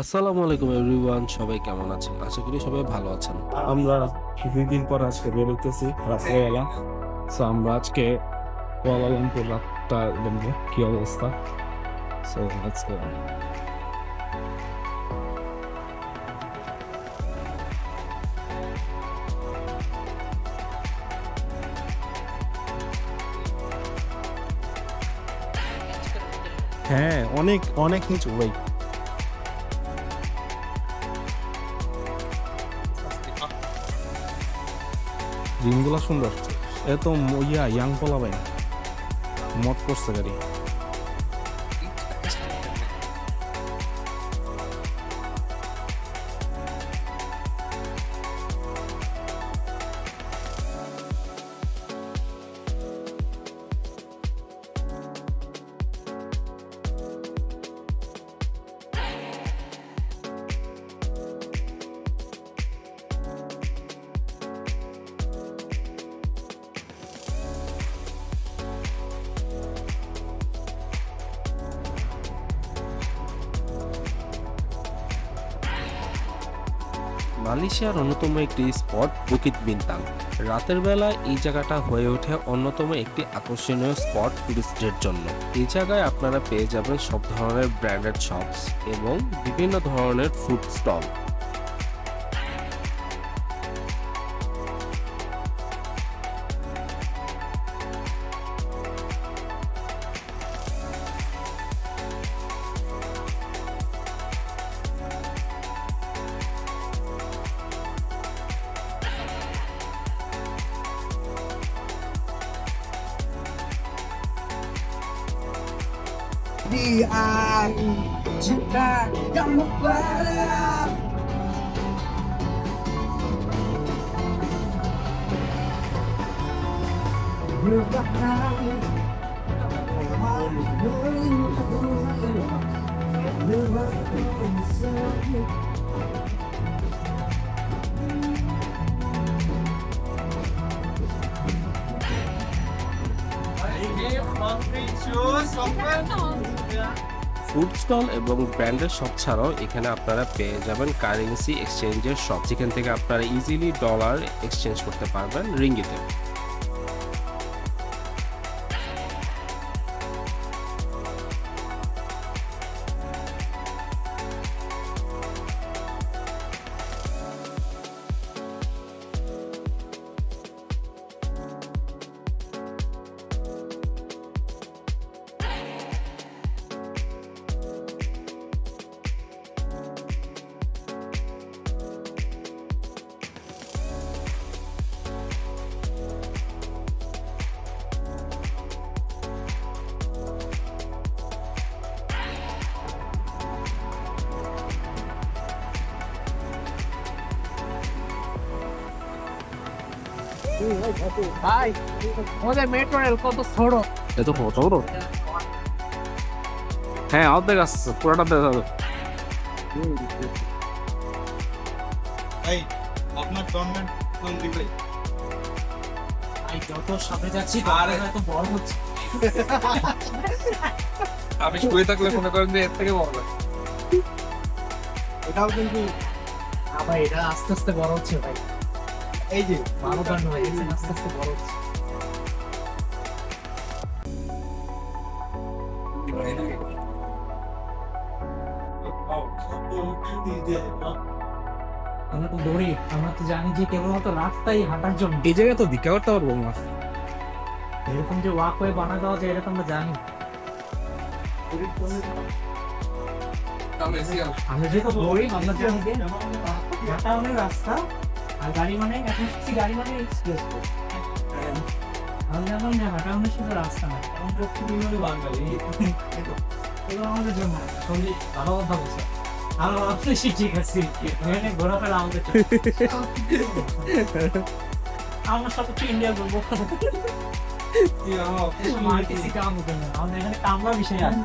আসসালামু আলাইকুম এভরিওয়ান, সবাই কেমন আছেন? আশা করি সবাই ভালো আছেন। আমরা কিছুদিন পর আজকে বেরোতেছি রাত্রেবেলা। সো আমরা আজকে কুয়ালালামপুর রাতটা দেখবো কি অবস্থা। So let's go. হ্যাঁ, অনেক অনেক নিচু ভাই। দিনগুলা সুন্দর। এত ইয়াং পোলা ভাই, মত করছে গাড়ি। মালয়েশিয়ার অন্যতম একটি স্পট বুকিত বিন্তাং। রাতের বেলা এই জায়গাটা হয়ে ওঠে অন্যতম একটি আকর্ষণীয় স্পট টুরিস্টদের জন্য। এই জায়গায় আপনারা পেয়ে যাবেন সব ধরনের ব্র্যান্ডেড শপস এবং বিভিন্ন ধরনের food stall. Di cinta yang membara food stall এবং ব্র্যান্ডের শপ ছাড়াও এখানে আপনারা পেয়ে যাবেন কারেন্সি এক্সচেঞ্জের শপ, যেখান থেকে আপনারা ইজিলি ডলার এক্সচেঞ্জ করতে পারবেন রিঙ্গিতে। ভাই আমাদের মেট্রো রেল কত ছোট এত কত বড়? হ্যাঁ, অর্ধেক আসছে, পুরোটা দেখা যাবে। এই আপনার গভর্নমেন্ট কোন দিকে? ভাই যত সামনে যাচ্ছি আরে এত বড় হচ্ছে। আমি শুয়ে থাকলে মনে করেন যে এর থেকে বড় লাগে। এটাও কিন্তু ভাই এটা আস্তে আস্তে বড় হচ্ছে ভাই। এই যে ভালো কাণ্ড ভাই, এটা আস্তে আস্তে বড় হচ্ছে। আমরা তো দৌড়ি, আমরা তো জানি যে কেবলমাত্র রাস্তায় হাঁটার জন্য এই জায়গায় তো ভিক্ষা করতে পারবো না। এরকম যে ওয়াকওয়ে বানা দেওয়া যায় এরকম আমরা জানি। আমরা যেহেতু দৌড়ি আমরা জানি যে হাঁটা মানে রাস্তা আর গাড়ি মানে এখন শিখছি গাড়ি মানে এক্সপ্রেস। আমরা জানি না হাঁটা মানে শুধু রাস্তা না, এবং প্রকৃতি হলো বাঙালি। এগুলো আমাদের জন্য সঙ্গী ভালো কথা বলছে। আমরা ভাবতেছি ঠিক আছে এখানে ঘোরাফেরা আমাদের জন্য। আমরা সবকিছু ইন্ডিয়া বলবো, মার্কেসি কাম হতো না, আমাদের এখানে কামরা বিষয় আছে।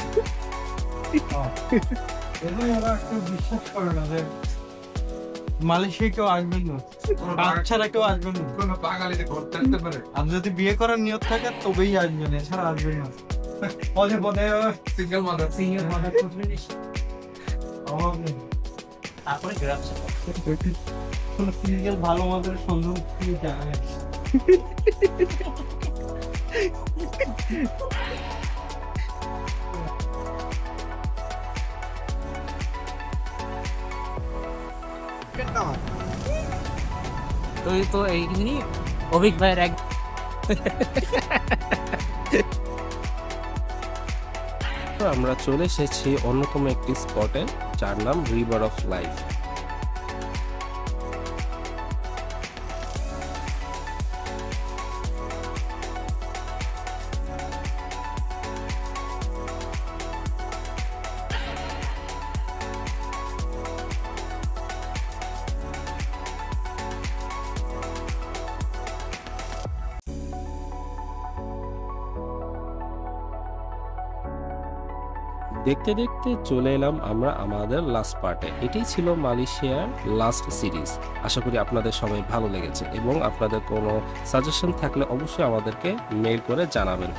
এগুলো ওরা একটু বিশ্বাস করে না যে মালয়েশিয়া কেউ আসবেন না, বাচ্চারা কেউ আসবেন না। কোনো বাঙালিতে করতে আসতে পারে। আপনি যদি বিয়ে করার নিয়ত থাকে তবেই আসবেন, এছাড়া আসবেন না। পদে পদে সিঙ্গেল মাদার সিনিয়র মাদার করবেন অভাব নেই। তারপরে গ্রাফস কোনো সিঙ্গেল ভালো মতো সুন্দর কি জানে তুই তো এইখানে অভিক ভাইয়ের এক তো আমরা চলে এসেছি অন্যতম একটি স্পটে, যার নাম রিভার অফ লাইফ। দেখতে দেখতে চলে এলাম আমরা আমাদের লাস্ট পার্টে। এটাই ছিল মালয়েশিয়ার লাস্ট সিরিজ। আশা করি আপনাদের সবাই ভালো লেগেছে এবং আপনাদের কোনো সাজেশন থাকলে অবশ্যই আমাদেরকে মেইল করে জানাবেন।